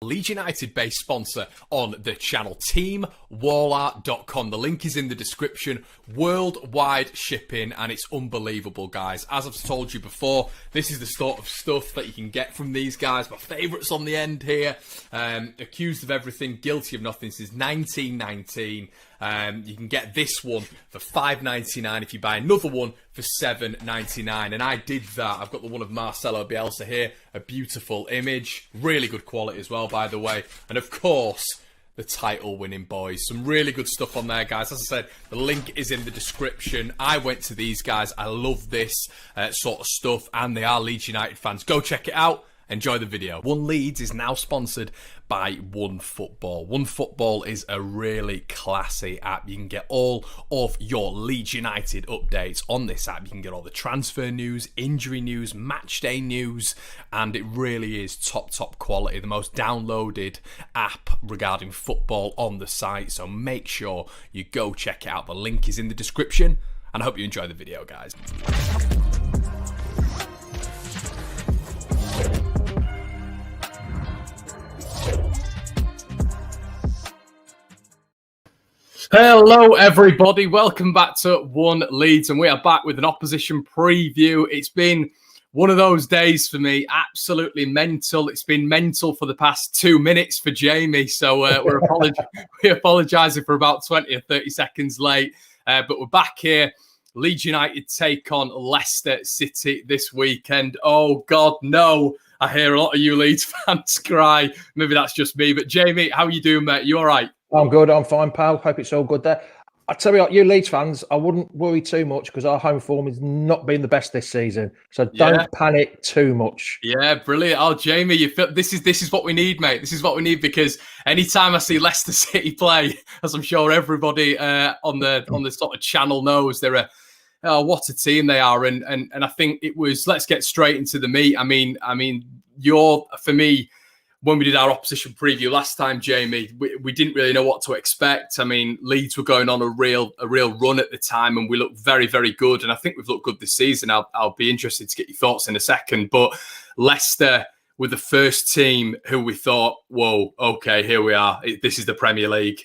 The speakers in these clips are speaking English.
Leeds United-based sponsor on the channel, teamwallart.com. The link is in the description. Worldwide shipping, and it's unbelievable, guys. As I've told you before, this is the sort of stuff that you can get from these guys. My favourites on the end here. Accused of everything, guilty of nothing since 1919. You can get this one for $5.99 if you buy another one for $7.99, and I did that. I've got the one of Marcelo Bielsa here, a beautiful image, really good quality as well, by the way, and of course the title winning boys. Some really good stuff on there, guys. As I said, the link is in the description. I went to these guys. I love this sort of stuff, and they are Leeds United fans. Go check it out. Enjoy the video. One Leeds is now sponsored by One Football. One Football is a really classy app. You can get all of your Leeds United updates on this app. You can get all the transfer news, injury news, match day news, and it really is top quality. The most downloaded app regarding football on the site. So make sure you go check it out. The link is in the description, and I hope you enjoy the video, guys. Hello everybody, welcome back to One Leeds, and we are back with an opposition preview. It's been one of those days for me, absolutely mental. It's been mental for the past 2 minutes for Jamie, so we're apologising for about 20 or 30 seconds late, but we're back here. Leeds United take on Leicester City this weekend. Oh God, no. I hear a lot of you Leeds fans cry. Maybe that's just me, but Jamie, how are you doing, mate? You all right? I'm good. I'm fine, pal. Hope it's all good there. I tell you what, you Leeds fans, I wouldn't worry too much because our home form has not been the best this season. So don't panic too much. Yeah, brilliant. Oh, Jamie, you feel this is what we need, mate. This is what we need, because anytime I see Leicester City play, as I'm sure everybody on the sort of channel knows, they're what a team they are, and I think it was. Let's get straight into the meat. I mean, for me. When we did our opposition preview last time, Jamie, we didn't really know what to expect. I mean, Leeds were going on a real run at the time, and we looked very, very good. And I think we've looked good this season. I'll be interested to get your thoughts in a second. But Leicester were the first team who we thought, whoa, okay, here we are. This is the Premier League.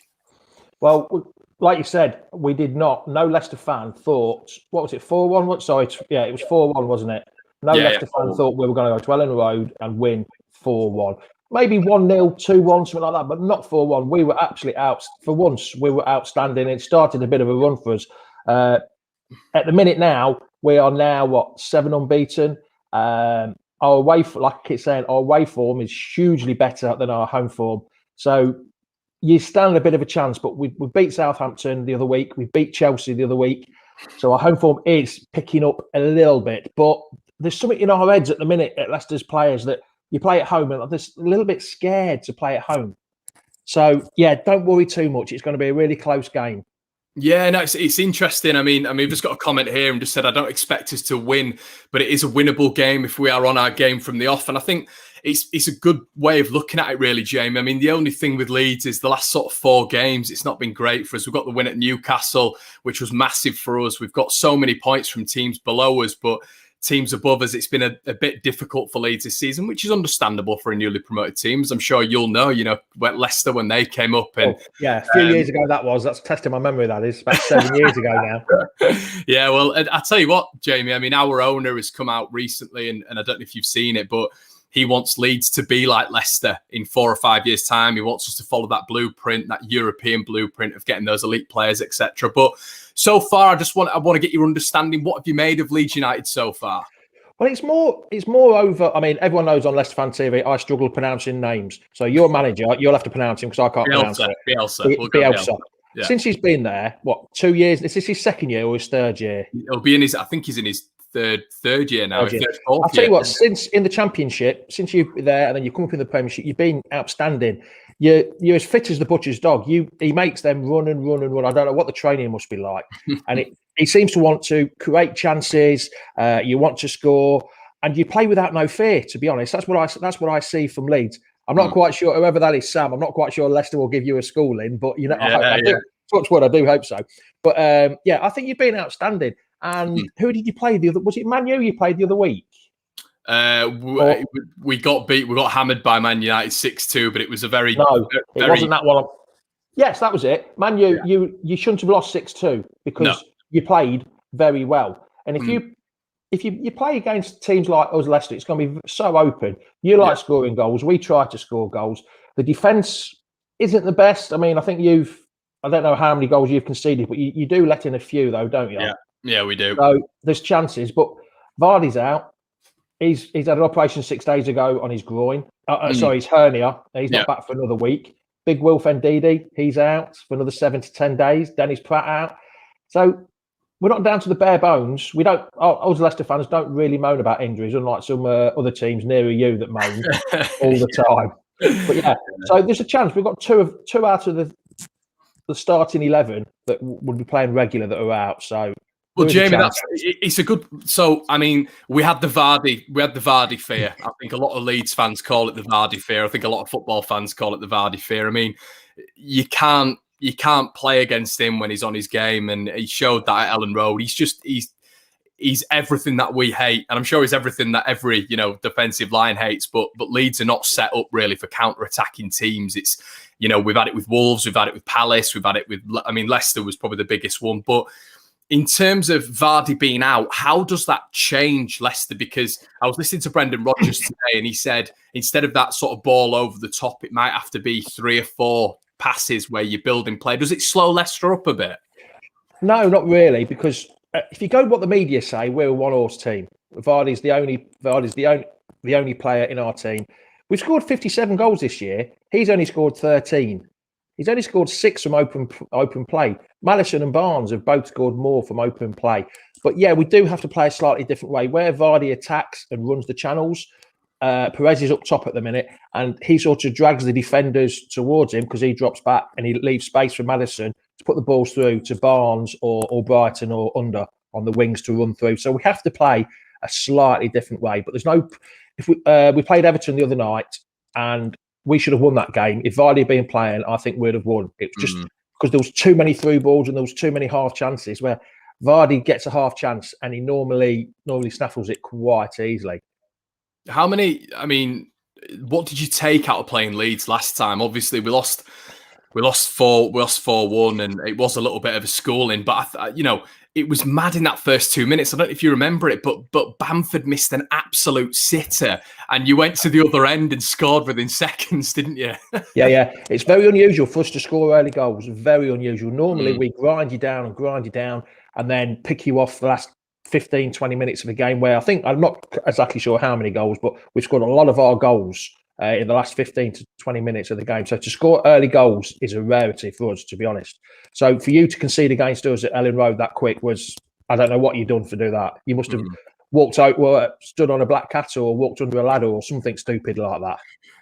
Well, like you said, we did not. No Leicester fan thought, what was it, 4-1? Sorry, yeah, it was 4-1, wasn't it? No Leicester fan thought we were going to go to Ellen Road and win 4-1. Maybe 1-0, 2-1, something like that, but not 4-1. We were actually out. For once, we were outstanding. It started a bit of a run for us. At the minute now, we are now, 7 unbeaten. Our away, like I keep saying, our away form is hugely better than our home form. So you stand a bit of a chance, but we beat Southampton the other week. We beat Chelsea the other week. So our home form is picking up a little bit. But there's something in our heads at the minute at Leicester's players that you play at home and they're a little bit scared to play at home. So, yeah, don't worry too much. It's going to be a really close game. Yeah, no, it's interesting. I mean, we've just got a comment here and just said, I don't expect us to win, but it is a winnable game if we are on our game from the off. And I think it's a good way of looking at it, really, Jamie. I mean, the only thing with Leeds is the last sort of 4 games, it's not been great for us. We've got the win at Newcastle, which was massive for us. We've got so many points from teams below us, but teams above us, it's been a bit difficult for Leeds this season, which is understandable for a newly promoted team. As I'm sure you'll know, Leicester when they came up. And a few years ago that's testing my memory, that is. About 7 years ago now. Yeah, well, I tell you what, Jamie, I mean, our owner has come out recently, and I don't know if you've seen it, but he wants Leeds to be like Leicester in 4 or 5 years' time. He wants us to follow that blueprint, that European blueprint of getting those elite players, etc. But so far, I want to get your understanding. What have you made of Leeds United so far? Well, it's more over. I mean, everyone knows on Leicester Fan TV, I struggle pronouncing names. So your manager, you'll have to pronounce him because I can't pronounce it. Bielsa. Yeah. Since he's been there, 2 years? Is this his second year or his third year? He'll be in his. I think he's in his third year now. I'll tell you what, since in the Championship, since you've been there and then you come up in the Premiership, you've been outstanding. You're as fit as the butcher's dog. He makes them run and run and run. I don't know what the training must be like. And he seems to want to create chances. You want to score, and you play without no fear. To be honest, that's what I see from Leeds. I'm not quite sure, whoever that is, Sam. I'm not quite sure Leicester will give you a schooling, but I do. Touch wood, I do hope so. But I think you've been outstanding. And who did you play the other? Was it Manu you played the other week? Or, We got beat. We got hammered by Man United 6-2, but it was a very it wasn't that one. Yes, that was it. Man U, you shouldn't have lost 6-2 because you played very well. And if you play against teams like us, Leicester, it's going to be so open. You like scoring goals. We try to score goals. The defence isn't the best. I mean, I think I don't know how many goals you've conceded, but you do let in a few, though, don't you? Yeah, we do. So there's chances. But Vardy's out. He's had an operation 6 days ago on his groin. Sorry, his hernia. He's not back for another week. Big Wilf Ndidi, he's out for another 7 to 10 days. Dennis Pratt out. So we're not down to the bare bones. We don't. Us Leicester fans don't really moan about injuries, unlike some other teams nearer you that moan all the time. But yeah, so there's a chance. We've got two out of the starting 11 that would be playing regular that are out. So. Well, Jamie, it's a good. So, I mean, we had the Vardy fear. I think a lot of Leeds fans call it the Vardy fear. I think a lot of football fans call it the Vardy fear. I mean, you can't play against him when he's on his game, and he showed that at Ellen Road. He's everything that we hate, and I'm sure he's everything that every defensive line hates. But Leeds are not set up really for counter-attacking teams. It's we've had it with Wolves, we've had it with Palace, we've had it with. I mean, Leicester was probably the biggest one, but. In terms of Vardy being out, how does that change Leicester? Because I was listening to Brendan Rodgers today, and he said instead of that sort of ball over the top, it might have to be 3 or 4 passes where you're building play. Does it slow Leicester up a bit? No, not really. Because if you go what the media say, we're a one-horse team. Vardy's the only player in our team. We've scored 57 goals this year. He's only scored 13. He's only scored 6 from open play. Maddison and Barnes have both scored more from open play. But yeah, we do have to play a slightly different way. Where Vardy attacks and runs the channels, Perez is up top at the minute, and he sort of drags the defenders towards him because he drops back and he leaves space for Maddison to put the balls through to Barnes or Brighton or Under on the wings to run through. So we have to play a slightly different way. But there's no... If we played Everton the other night and we should have won that game. If Vardy had been playing, I think we'd have won. It was just because there was too many through balls and there was too many half chances where Vardy gets a half chance and he normally snaffles it quite easily. How many? I mean, what did you take out of playing Leeds last time? Obviously, we lost 4-1, and it was a little bit of a schooling. But it was mad in that first 2 minutes. I don't know if you remember it, but Bamford missed an absolute sitter, and you went to the other end and scored within seconds, didn't you? Yeah. It's very unusual for us to score early goals. Very unusual. Normally, we grind you down, and then pick you off the last 15, 20 minutes of the game. Where I'm not exactly sure how many goals, but we've scored a lot of our goals in the last 15 to 20 minutes of the game. So to score early goals is a rarity for us, to be honest. So for you to concede against us at Ellen Road that quick was, I don't know what you've done to do that. You must have walked out, stood on a black cat or walked under a ladder or something stupid like that.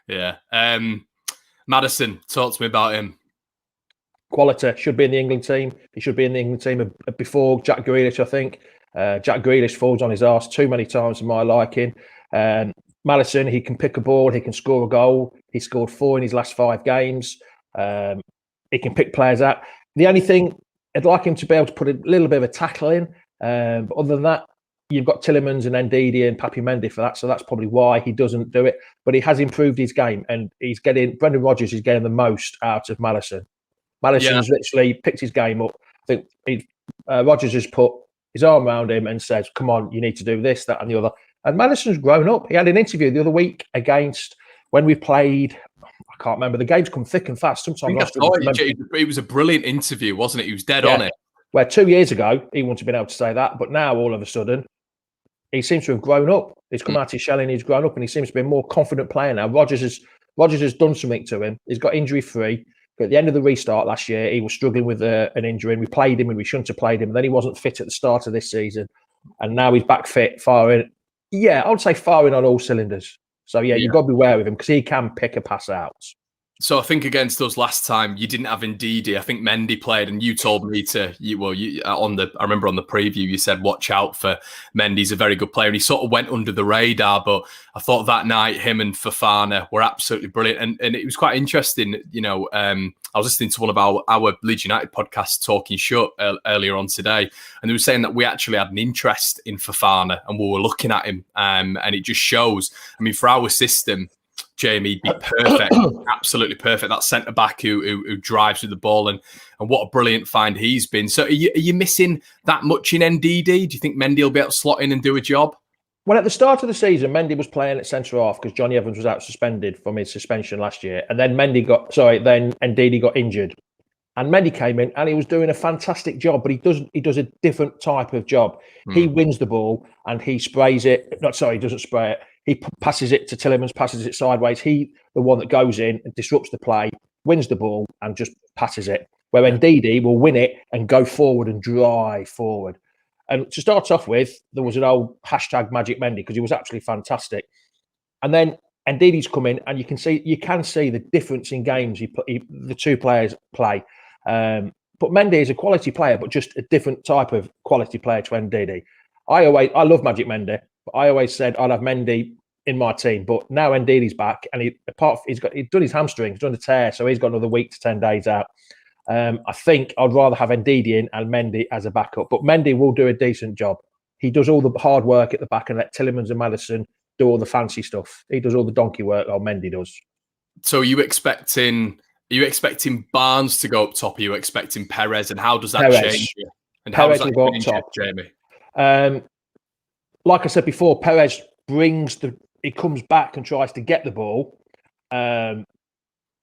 Yeah. Maddison, talk to me about him. Quality. Should be in the England team. He should be in the England team before Jack Grealish, I think. Jack Grealish falls on his arse too many times for my liking. Maddison, he can pick a ball, he can score a goal. He scored 4 in his last 5 games. He can pick players out. The only thing, I'd like him to be able to put a little bit of a tackle in. But other than that, you've got Tillemans and Ndidi and Papi Mendy for that. So that's probably why he doesn't do it. But he has improved his game, and Brendan Rodgers is getting the most out of Maddison. Maddison's literally picked his game up. I think Rodgers has put his arm around him and says, come on, you need to do this, that and the other. And Maddison's grown up. He had an interview the other week against when we played. I can't remember. The games come thick and fast. Sometimes it was a brilliant interview, wasn't it? He was dead on it. Where 2 years ago he wouldn't have been able to say that, but now all of a sudden he seems to have grown up. He's come out of his shell and he's grown up, and he seems to be a more confident player now. Rodgers has done something to him. He's got injury free. But at the end of the restart last year, he was struggling with an injury, and we played him and we shouldn't have played him. And then he wasn't fit at the start of this season, and now he's back fit, firing. Yeah, I would say firing on all cylinders. So yeah, you've got to be wary of him because he can pick a pass out. So I think against us last time, you didn't have Ndidi. I think Mendy played, and you told me to. I remember on the preview you said watch out for Mendy. He's a very good player, and he sort of went under the radar. But I thought that night him and Fofana were absolutely brilliant, and it was quite interesting. I was listening to one of our Leeds United podcasts, Talking Shut, earlier on today, and they were saying that we actually had an interest in Fofana, and we were looking at him, and it just shows. I mean, for our system, Jamie, be perfect, absolutely perfect. That centre back who drives with the ball, and what a brilliant find he's been. So, are you missing that much in Ndidi? Do you think Mendy will be able to slot in and do a job? Well, at the start of the season, Mendy was playing at centre half because Johnny Evans was out suspended from his suspension last year, and then Ndidi got injured, and Mendy came in and he was doing a fantastic job, but he does a different type of job. He wins the ball and he sprays it. He doesn't spray it. He passes it to Tielemans, passes it sideways. He, the one that goes in and disrupts the play, wins the ball and just passes it. Where Ndidi will win it and go forward and drive forward. And to start off with, there was an old hashtag Magic Mendy because he was absolutely fantastic. And then Ndidi's come in, and you can see the difference in games the two players play. But Mendy is a quality player, but just a different type of quality player to Ndidi. I love Magic Mendy, but I always said I'd have Mendy in my team. But now Ndidi's back, and he's done his hamstring, he's done a tear, so he's got another week to 10 days out. I think I'd rather have Ndidi in and Mendy as a backup, but Mendy will do a decent job. He does all the hard work at the back and let Tielemans and Maddison do all the fancy stuff. He does all the donkey work, like Mendy does. So are you expecting Barnes to go up top? Are you expecting Perez? And how does that change you? And how Perez does that will go change up top, Jamie? Like I said before, Perez he comes back and tries to get the ball, and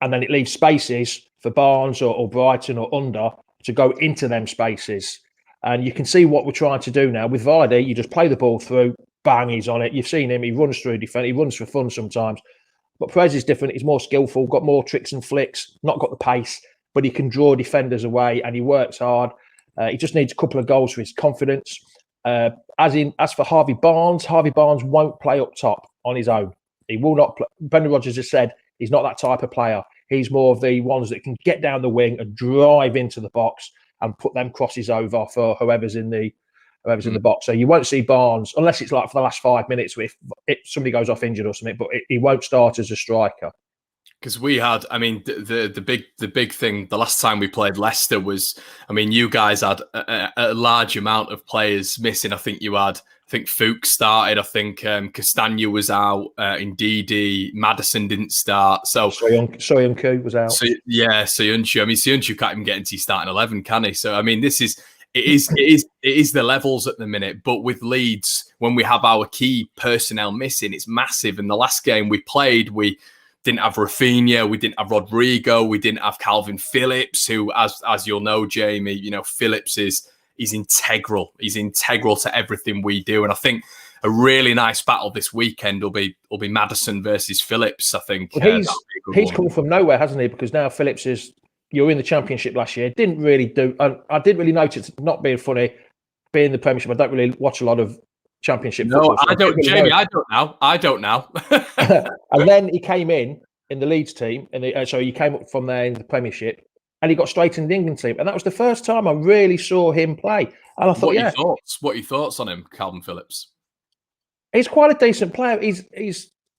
then it leaves spaces for Barnes or Brighton or Under to go into them spaces. And you can see what we're trying to do now with Vardy. You just play the ball through, bang, he's on it. You've seen him; he runs through defence, he runs for fun sometimes. But Perez is different. He's more skillful, got more tricks and flicks, not got the pace, but he can draw defenders away and he works hard. He just needs a couple of goals for his confidence. As for Harvey Barnes won't play up top on his own. He will not play. Brendan Rodgers has said he's not that type of player. He's more of the ones that can get down the wing and drive into the box and put them crosses over for whoever's in the box. So you won't see Barnes unless it's like for the last 5 minutes if somebody goes off injured or something. But he won't start as a striker. Because we had, I mean, the big thing the last time we played Leicester was, I mean, you guys had a large amount of players missing. I think Fuchs started. I think Castagna was out. Ndidi, Maddison didn't start. So Soyuncu was out. So Soyuncu. I mean, Soyuncu can't even get into starting 11, can he? So I mean, it is the levels at the minute. But with Leeds, when we have our key personnel missing, it's massive. And the last game we played, we didn't have Rafinha, we didn't have Rodrigo, we didn't have Calvin Phillips, who, as you'll know, Jamie, Phillips is integral. He's integral to everything we do. And I think a really nice battle this weekend will be Maddison versus Phillips. I think well, he's come from nowhere, hasn't he? Because now Phillips you're in the Championship last year. Didn't really do. I didn't really notice, not being funny, being in the Premiership. I don't really watch a lot of Championship football. No, I don't, Jamie. I don't know. And then he came in the Leeds team, and so he came up from there in the Premiership, and he got straight in the England team, and that was the first time I really saw him play. And I thought, what are your thoughts on him, Calvin Phillips? He's quite a decent player. Is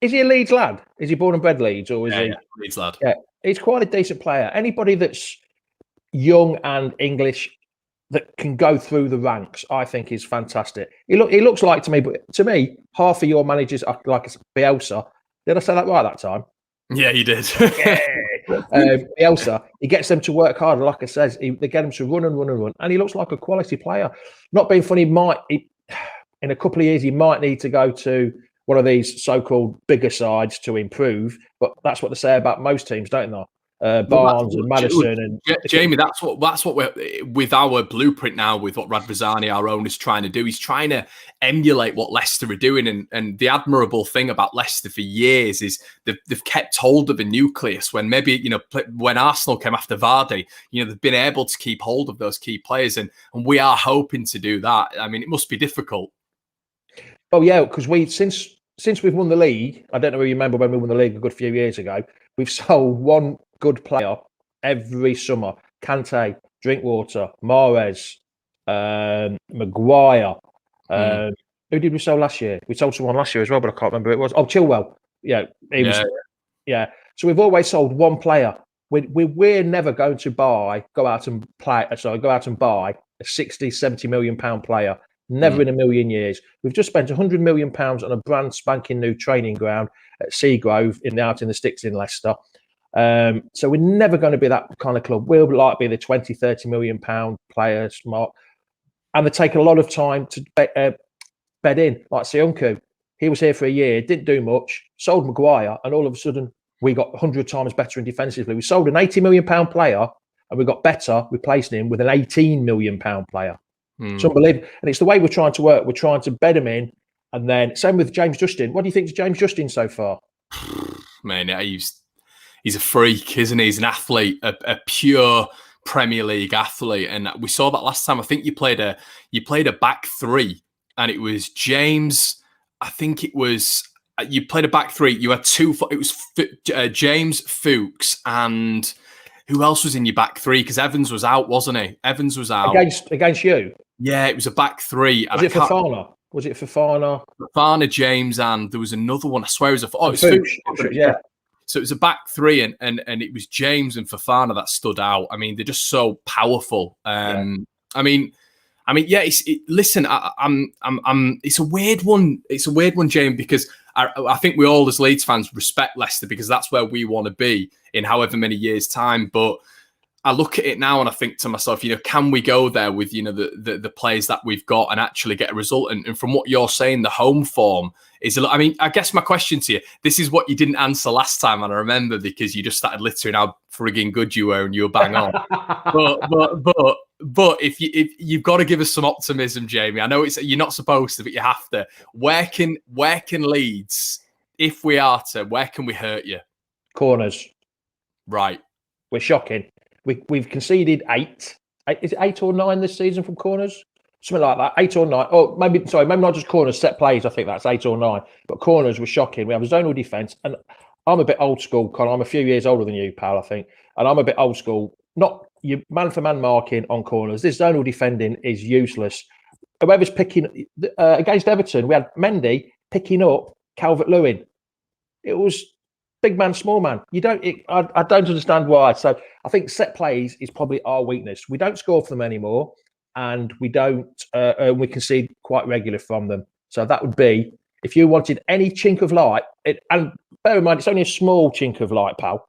he a Leeds lad? Is he born and bred Leeds, or is he Leeds lad? Yeah, he's quite a decent player. Anybody that's young and English that can go through the ranks, I think, is fantastic. He looks like to me, half of your managers are like Bielsa. Did I say that right that time? Yeah, you did. Bielsa, he gets them to work hard. Like I says, they get him to run, and he looks like a quality player. Not being funny, in a couple of years he might need to go to one of these so-called bigger sides to improve. But that's what they say about most teams, don't they? Barnes and Maddison and Jamie. That's what we're with our blueprint now. With what Radrizzani, our owner, is trying to do. He's trying to emulate what Leicester are doing. And the admirable thing about Leicester for years is they've kept hold of a nucleus. When maybe when Arsenal came after Vardy, they've been able to keep hold of those key players, and we are hoping to do that. I mean, it must be difficult. Oh yeah, because since we've won the league, I don't know if you remember when we won the league a good few years ago. We've sold one good player every summer. Kante, Drinkwater, Mahrez, Maguire. Who did we sell last year? We sold someone last year as well, but I can't remember who it was. Oh, Chilwell. Yeah, he was. Yeah. So we've always sold one player. We're never going to go out and buy a 60, 70 million pound player. Never in a million years. We've just spent 100 million pounds on a brand spanking new training ground at Seagrove out in the sticks in Leicester. So we're never going to be that kind of club. We'll like be the 20, 30 million pound players, Mark. And they take a lot of time to bed in. Like Sionku, he was here for a year, didn't do much, sold Maguire, and all of a sudden we got 100 times better in defensively. We sold an 80 million pound player and we got better replacing him with an 18 million pound player. It's unbelievable. And it's the way we're trying to work. We're trying to bed him in. And then same with James Justin. What do you think of James Justin so far? Man, he's a freak, isn't he? He's an athlete, a pure Premier League athlete. And we saw that last time. I think you played a back three, and it was James. I think it was you played a back three. You had two. It was James, Fuchs, and who else was in your back three? Because Evans was out, wasn't he? Evans was out against you. Yeah, it was a back three. Was it Fofana? Was it Fofana? Fofana, James, and there was another one. I swear it was it's Fuchs. Yeah. So it was a back three, and it was James and Fofana that stood out. I mean, they're just so powerful. I mean, yeah. Listen, it's a weird one. It's a weird one, James, because I think we all as Leeds fans respect Leicester because that's where we want to be in however many years' time. But I look at it now and I think to myself, can we go there with, the players that we've got and actually get a result? And from what you're saying, the home form is, I guess my question to you, this is what you didn't answer last time. And I remember because you just started littering how frigging good you were and you were bang on. but if you've got to give us some optimism, Jamie, I know you're not supposed to, but you have to. Where can Leeds, if we are to, where can we hurt you? Corners. Right. We're shocking. We've conceded 8. Is it 8 or 9 this season from corners? Something like that. 8 or 9. Oh, maybe not just corners, set plays. I think that's 8 or 9. But corners were shocking. We have a zonal defence. And I'm a bit old school, Con. I'm a few years older than you, pal, I think. And I'm a bit old school. Not you man-for-man marking on corners. This zonal defending is useless. Whoever's picking... against Everton, we had Mendy picking up Calvert-Lewin. It was... big man, small man. I don't understand why. So I think set plays is probably our weakness. We don't score for them anymore, and we don't. We concede quite regular from them. So that would be if you wanted any chink of light. And bear in mind, it's only a small chink of light, pal.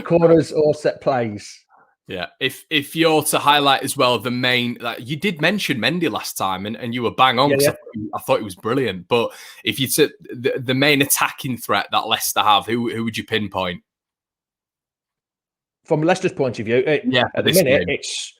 Corners or set plays. Yeah, if you're to highlight as well the main, you did mention Mendy last time, and you were bang on. Yeah. I thought it was brilliant. But if you took the main attacking threat that Leicester have, who would you pinpoint? From Leicester's point of view, at the minute it's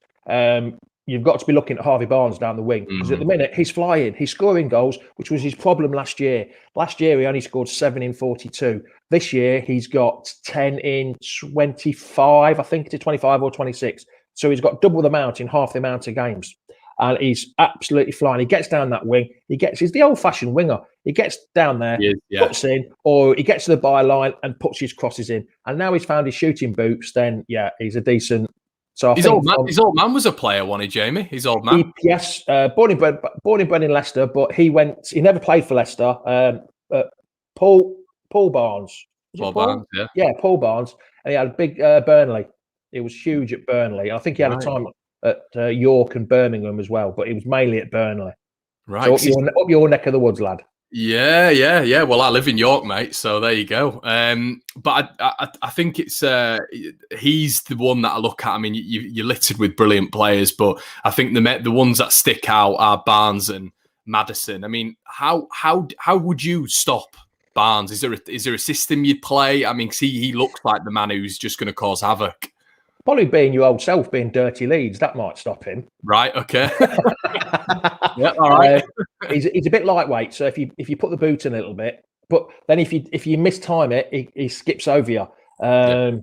you've got to be looking at Harvey Barnes down the wing because at the minute he's flying, he's scoring goals, which was his problem last year. Last year he only scored 7 in 42. This year he's got 10 in 25, I think it's 25 or 26. So he's got double the amount in half the amount of games. And he's absolutely flying. He gets down that wing. He's the old-fashioned winger. He gets down there, puts in, or he gets to the byline and puts his crosses in. And now he's found his shooting boots, then, he's a decent... So his old man was a player, wasn't he, Jamie? His old man? Yes, born and bred in Leicester, but he never played for Leicester. Paul Barnes. Paul Barnes, yeah. Yeah, Paul Barnes. And he had a big Burnley. He was huge at Burnley. I think he had a time at York and Birmingham as well, but he was mainly at Burnley. Right. So up your neck of the woods, lad. Yeah. Well, I live in York, mate, so there you go. But I think it's he's the one that I look at. I mean, you're littered with brilliant players, but I think the ones that stick out are Barnes and Maddison. I mean, how would you stop Barnes? Is there a system you'd play? I mean, he looks like the man who's just going to cause havoc. Probably being your old self, being dirty Leeds, that might stop him. Right. Okay. Yeah. All right. He's a bit lightweight, so if you put the boot in a little bit, but then if you mistime it, he skips over you. But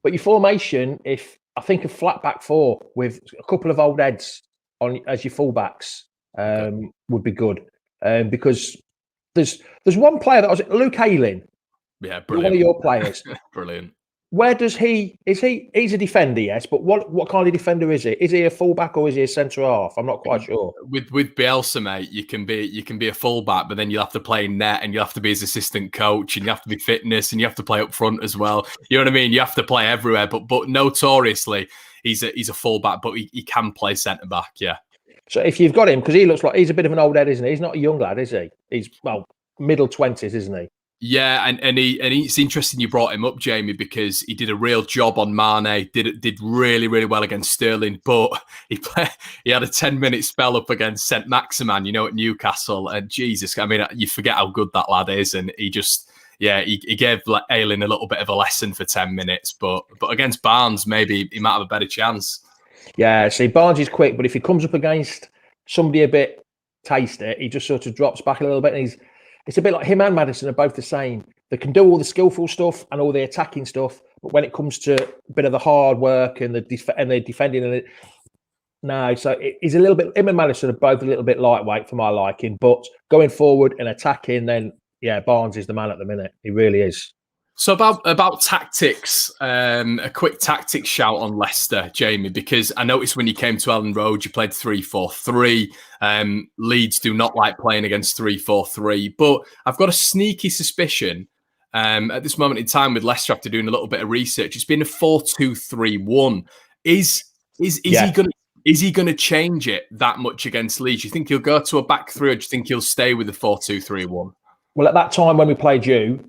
your formation, I think a flat back four with a couple of old heads on as your fullbacks would be good, because there's one player that was Luke Ayling. Yeah, You're one brilliant. of your players. Brilliant. Where does he's a defender, yes, but what kind of defender is he? Is he a fullback or is he a centre half? I'm not quite sure. With Bielsa, mate, you can be a fullback, but then you'll have to play net, and you have to be his assistant coach, and you have to be fitness, and you have to play up front as well. You know what I mean? You have to play everywhere. But notoriously, he's a fullback, but he can play centre back. Yeah. So if you've got him, because he looks like he's a bit of an old head, isn't he? He's not a young lad, is he? He's middle 20s, isn't he? Yeah, and it's interesting you brought him up, Jamie, because he did a real job on Mane. Did really well against Sterling, but he had a 10-minute spell up against Saint Maximin, at Newcastle, and Jesus, I mean, you forget how good that lad is, and he just. Yeah, he gave Ayling a little bit of a lesson for 10 minutes, but against Barnes, maybe he might have a better chance. Yeah, see, Barnes is quick, but if he comes up against somebody a bit tasty, he just sort of drops back a little bit, and it's a bit like him and Maddison are both the same. They can do all the skillful stuff and all the attacking stuff, but when it comes to a bit of the hard work and the defending, no. So he's a little bit. Him and Maddison are both a little bit lightweight for my liking, but going forward and attacking, then yeah, Barnes is the man at the minute. He really is. So about tactics, a quick tactics shout on Leicester, Jamie, because I noticed when you came to Ellen Road, you played 3-4-3. Leeds do not like playing against 3-4-3, but I've got a sneaky suspicion at this moment in time with Leicester, after doing a little bit of research, it's been a 4-2-3-1. Is he going to change it that much against Leeds? Do you think he'll go to a back three, or do you think he'll stay with the 4-2-3-1? Well, at that time when we played you,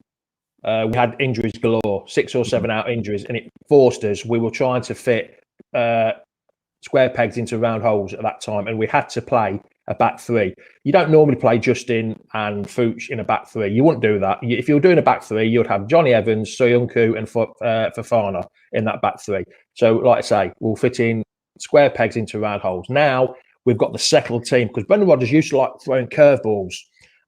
we had injuries galore, 6 or 7 out injuries, and it forced us. We were trying to fit square pegs into round holes at that time, and we had to play a back three. You don't normally play Justin and Fuchs in a back three. You wouldn't do that. If you were doing a back three, you'd have Johnny Evans, Soyuncu, and Fofana in that back three. So, like I say, we'll fit in square pegs into round holes. Now we've got the settled team, because Brendan Rodgers used to like throwing curveballs,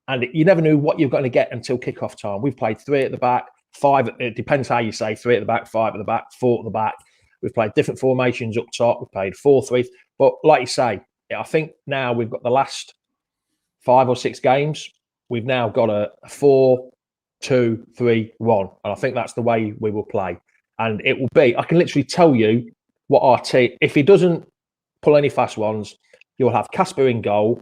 and you never knew what you're going to get until kickoff time. We've played 3 at the back, 5. It depends how you say 3 at the back, 5 at the back, 4 at the back. We've played different formations up top. We've played 4-3. But like you say, I think now we've got the last 5 or 6 games. We've now got a 4-2-3-1, and I think that's the way we will play. And it will be. I can literally tell you what our team. If he doesn't pull any fast ones, you'll have Casper in goal.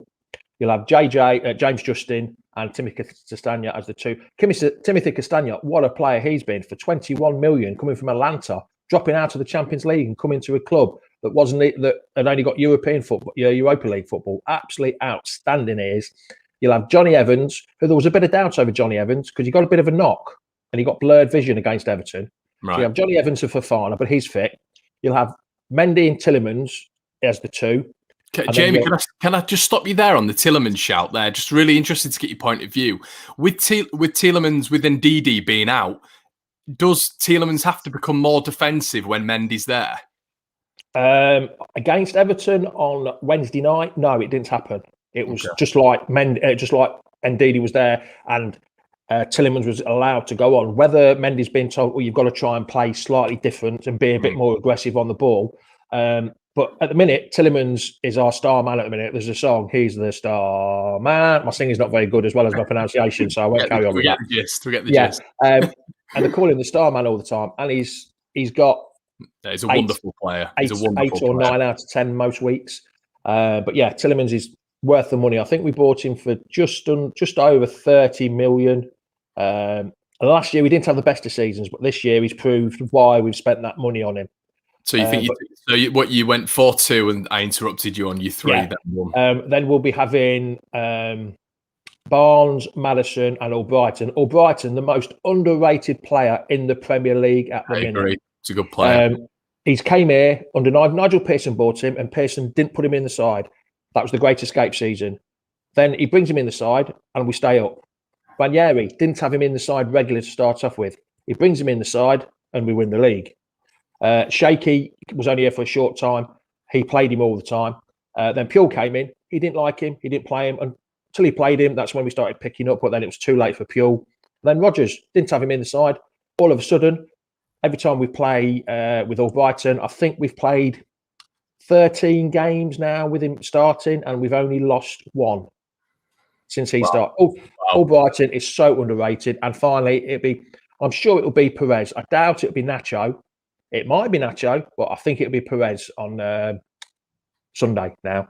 You'll have James Justin and Timothy Castagna as the 2. Timothy Castagna, what a player he's been, for 21 million, coming from Atlanta, dropping out of the Champions League and coming to a club that had only got European football, Europa League football. Absolutely outstanding he is. You'll have Johnny Evans, who there was a bit of doubt over Johnny Evans because he got a bit of a knock and he got blurred vision against Everton. Right. So you have Johnny Evans and Fofana, but he's fit. You'll have Mendy and Tielemans as the 2. Jamie, can I just stop you there on the Tielemans shout there? Just really interested to get your point of view. With Tielemans, with Ndidi being out, does Tielemans have to become more defensive when Mendy's there? Against Everton on Wednesday night, no, it didn't happen. It was just like Ndidi was there, and Tielemans was allowed to go on. Whether Mendy's been told, well, you've got to try and play slightly different and be a bit more aggressive on the ball. But at the minute, Tielemans is our star man at the minute. There's a song, he's the star man. My singing's not very good, as well as my pronunciation, so I won't carry on with that. We get the gist. And they call him the star man all the time. And he's got... he's a wonderful player. He's a wonderful 8 or 9 out of 10 most weeks. But yeah, Tielemans is worth the money. I think we bought him for just over 30 million. And last year, we didn't have the best of seasons, but this year he's proved why we've spent that money on him. So you think you went 4-2 and I interrupted you on your 3? Yeah. Then we'll be having Barnes, Maddison and Albrighton. Albrighton, the most underrated player in the Premier League at the minute. I agree. It's a good player. He's came here under Nigel Pearson, bought him, and Pearson didn't put him in the side. That was the Great Escape season. Then he brings him in the side and we stay up. Ranieri didn't have him in the side regularly to start off with. He brings him in the side and we win the league. Shaky was only here for a short time. He played him all the time. Then Puel came in. He didn't like him. He didn't play him until he played him. That's when we started picking up, but then it was too late for Puel. Then Rodgers didn't have him in the side. All of a sudden, every time we play with Albrighton, I think we've played 13 games now with him starting, and we've only lost 1 since he started. Albrighton is so underrated. And finally, I'm sure it'll be Perez. I doubt it'll be Nacho. It might be Nacho, but I think it'll be Perez on Sunday now.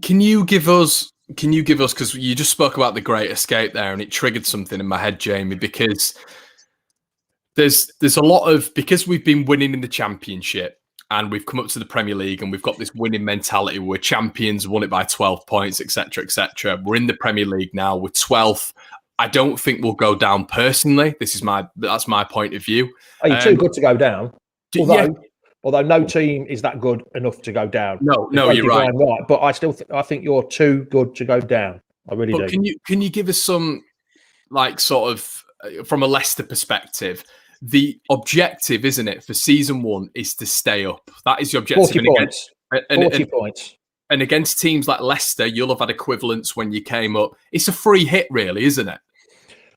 Can you give us, because you just spoke about the Great Escape there and it triggered something in my head, Jamie, because there's a lot of, because we've been winning in the Championship and we've come up to the Premier League and we've got this winning mentality. We're champions, won it by 12 points, etc., etc. We're in the Premier League now. We're 12th. I don't think we'll go down personally. That's my point of view. Are you too good to go down? Although no team is that good enough to go down. No, you're right. But I still I think you're too good to go down. I really do. Can you give us some, like, sort of from a Leicester perspective? The objective, isn't it, for season 1 is to stay up. That is the objective. 40 points. 40 points. And against teams like Leicester, you'll have had equivalents when you came up. It's a free hit, really, isn't it?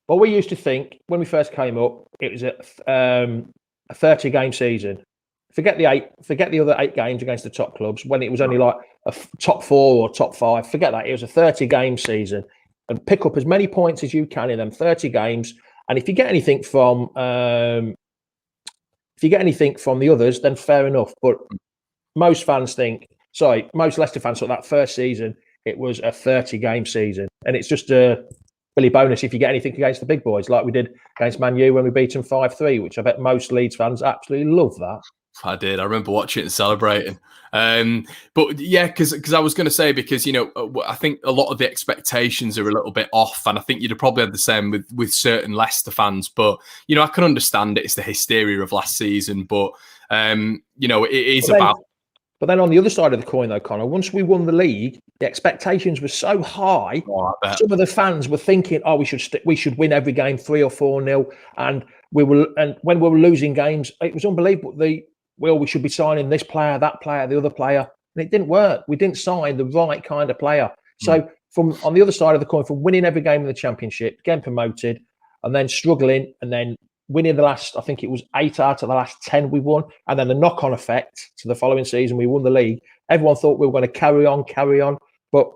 Well, we used to think when we first came up, it was a 30-game season. Forget the other 8 games against the top clubs when it was only like a top 4 or top 5. Forget that. It was a 30-game season, and pick up as many points as you can in them 30 games. And if you get anything from the others, then fair enough. But most Leicester fans thought that first season it was a 30-game season, and it's just a Billy bonus if you get anything against the big boys, like we did against Man U when we beat them 5-3, which I bet most Leeds fans absolutely love that. I did. I remember watching it and celebrating. But yeah, because I was going to say, because, I think a lot of the expectations are a little bit off, and I think you'd have probably had the same with certain Leicester fans. But I can understand it. It's the hysteria of last season, but it is about. But then on the other side of the coin, though, Connor, once we won the league, the expectations were so high. Some of the fans were thinking, "Oh, we should win every game 3 or 4-0," and when we were losing games, it was unbelievable. We should be signing this player, that player, the other player, and it didn't work. We didn't sign the right kind of player. So from on the other side of the coin, from winning every game in the Championship, getting promoted, and then struggling, and then winning the last, I think it was 8 out of the last 10 we won, and then the knock-on effect to the following season, we won the league. Everyone thought we were going to carry on, but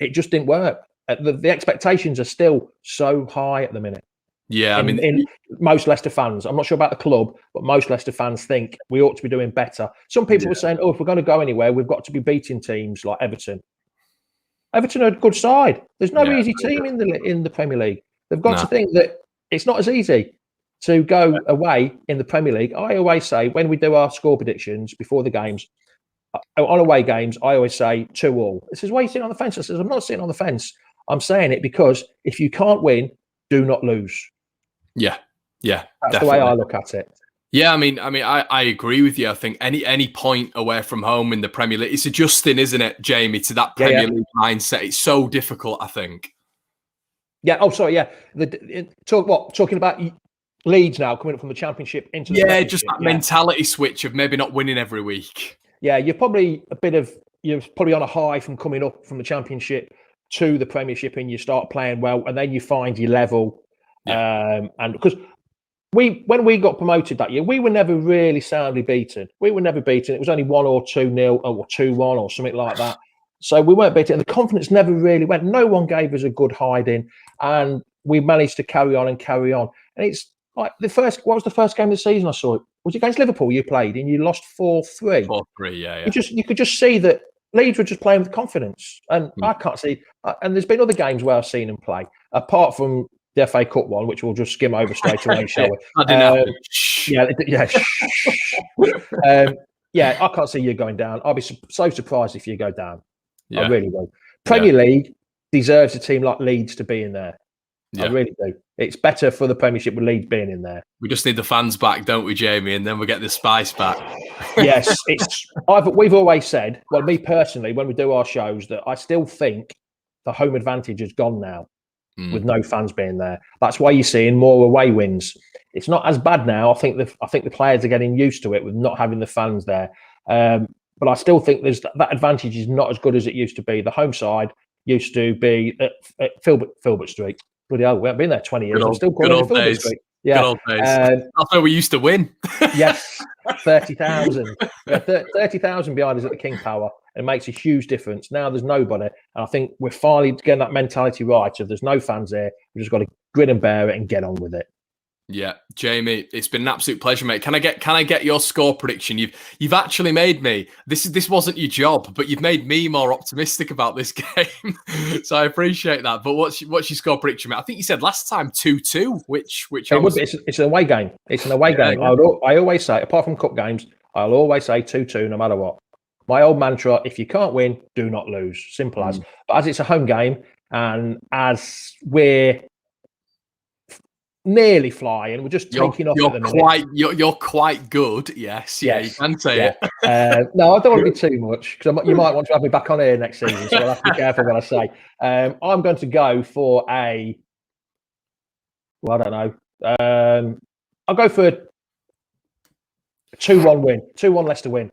it just didn't work. The expectations are still so high at the minute. Yeah, in most Leicester fans, I'm not sure about the club, but most Leicester fans think we ought to be doing better. Some people were saying, if we're going to go anywhere, we've got to be beating teams like Everton. Everton are a good side. There's no easy team in the Premier League. They've got to think that it's not as easy to go away in the Premier League. I always say, when we do our score predictions before the games, on away games, I always say 2-2. This is why you sit on the fence. I says, I'm not sitting on the fence. I'm saying it because if you can't win, do not lose. Yeah, that's definitely the way I look at it. Yeah, I agree with you. I think any point away from home in the Premier League, it's adjusting, isn't it, Jamie, to that Premier League mindset. It's so difficult, I think. Yeah. Oh, sorry. Yeah. Talking about Leeds now coming up from the Championship into the Premiership. Just that mentality switch of maybe not winning every week. Yeah, you're probably on a high from coming up from the Championship to the Premiership, and you start playing well, and then you find your level. And because when we got promoted that year, we were never really soundly beaten. We were never beaten. It was only 1 or 2-0 or 2-1 or something like that. So we weren't beaten. And the confidence never really went. No one gave us a good hiding, and we managed to carry on. And it's like what was the first game of the season I saw? It was against Liverpool. You played and you lost 4-3. 4-3, yeah. You could just see that Leeds were just playing with confidence, and I can't see. And there's been other games where I've seen them play, apart from the FA Cup one, which we'll just skim over straight away, shall we? I didn't I can't see you going down. I'll be so surprised if you go down. Yeah. I really will. Premier League deserves a team like Leeds to be in there. I really do. It's better for the Premiership with Leeds being in there. We just need the fans back, don't we, Jamie? And then we get the spice back. Yes, we've always said, well, me personally, when we do our shows, that I still think the home advantage has gone now. With no fans being there. That's why you're seeing more away wins. It's not as bad now. I think the players are getting used to it with not having the fans there. But I still think there's that advantage is not as good as it used to be. The home side used to be at Filbert Street. Bloody hell, we haven't been there 20 years. I'm still calling it Filbert Street. Yeah. Good old days. That's where we used to win. Yes, 30,000. 30,000 behind us at the King Power. It makes a huge difference. Now there's nobody. And I think we're finally getting that mentality right. If there's no fans there, we've just got to grin and bear it and get on with it. Yeah, Jamie, it's been an absolute pleasure, mate. Can I get your score prediction? You've actually made me. This wasn't your job, but you've made me more optimistic about this game. So I appreciate that. But what's your score prediction, mate? I think you said last time 2-2, which it would be. It's an away game. It's an away game. Yeah. I always say, apart from cup games, I'll always say 2-2 no matter what. My old mantra: if you can't win, do not lose. Simple as. But as it's a home game, and as we're nearly flying, we're just taking off at the minute. You're quite good. Yes, yeah, you can say it. No, I don't want to be too much, because you might want to have me back on here next season, so I'll have to be careful what I say. I'm going to go for I don't know. I'll go for a 2-1 win. 2-1 Leicester win.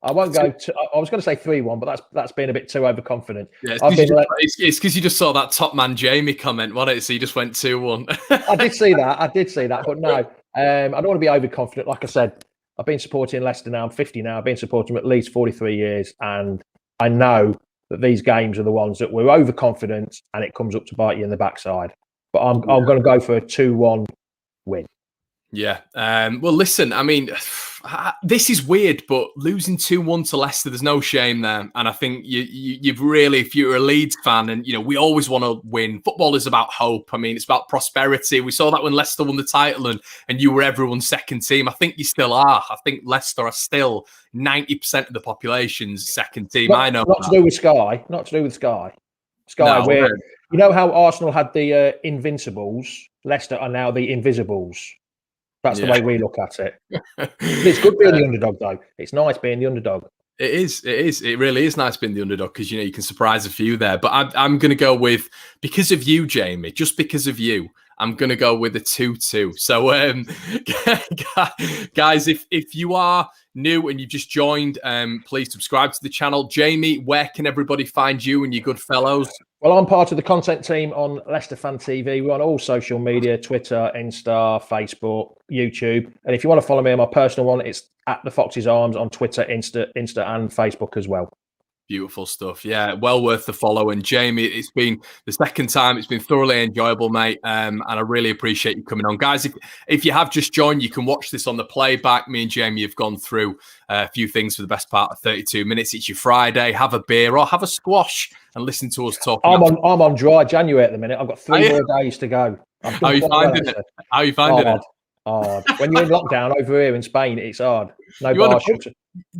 I won't go to. I was going to say 3-1, but that's being a bit too overconfident. Yeah, it's because you just saw that top man Jamie comment, wasn't it? So you just went 2-1. I did see that, but no, I don't want to be overconfident. Like I said, I've been supporting Leicester now. I'm 50 now. I've been supporting them at least 43 years, and I know that these games are the ones that we're overconfident, and it comes up to bite you in the backside. But I'm going to go for a 2-1 win. Yeah. Well, listen, I mean, this is weird, but losing 2-1 to Leicester, there's no shame there. And I think you've really, if you're a Leeds fan, and, we always want to win. Football is about hope. I mean, it's about prosperity. We saw that when Leicester won the title and you were everyone's second team. I think you still are. I think Leicester are still 90% of the population's second team. I know. Not to do with Sky. Not to do with Sky. Sky, where you know how Arsenal had the Invincibles, Leicester are now the Invisibles. That's the way we look at it. It's good being the underdog, though. It's nice being the underdog. It is. It really is nice being the underdog, because you can surprise a few there. But I'm going to go with, because of you, Jamie. Just because of you, I'm going to go with a 2-2. So, guys, if you are new and you've just joined, please subscribe to the channel. Jamie, where can everybody find you and your good fellows? Well, I'm part of the content team on Leicester Fan TV. We're on all social media: Twitter, Insta, Facebook, YouTube. And if you want to follow me on my personal one, it's at the Fox's Arms on Twitter, Insta, and Facebook as well. Beautiful stuff. Yeah, well worth the follow. And Jamie, it's been the second time. It's been thoroughly enjoyable, mate. And I really appreciate you coming on. Guys, if you have just joined, you can watch this on the playback. Me and Jamie have gone through a few things for the best part of 32 minutes. It's your Friday. Have a beer or have a squash and listen to us talk. I'm on dry January at the minute. I've got 3 more days to go. How are you finding it? How are you finding it? Hard. When you're in lockdown over here in Spain, it's hard. No bar shops.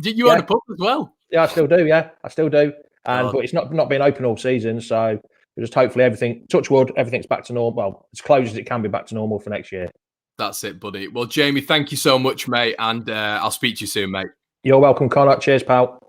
You own a pub as well? Yeah, I still do. Yeah, I still do. But it's not been open all season, so just hopefully everything, touch wood, everything's back to normal. Well, as close as it can be back to normal for next year. That's it, buddy. Well, Jamie, thank you so much, mate, and I'll speak to you soon, mate. You're welcome, Connor. Cheers, pal.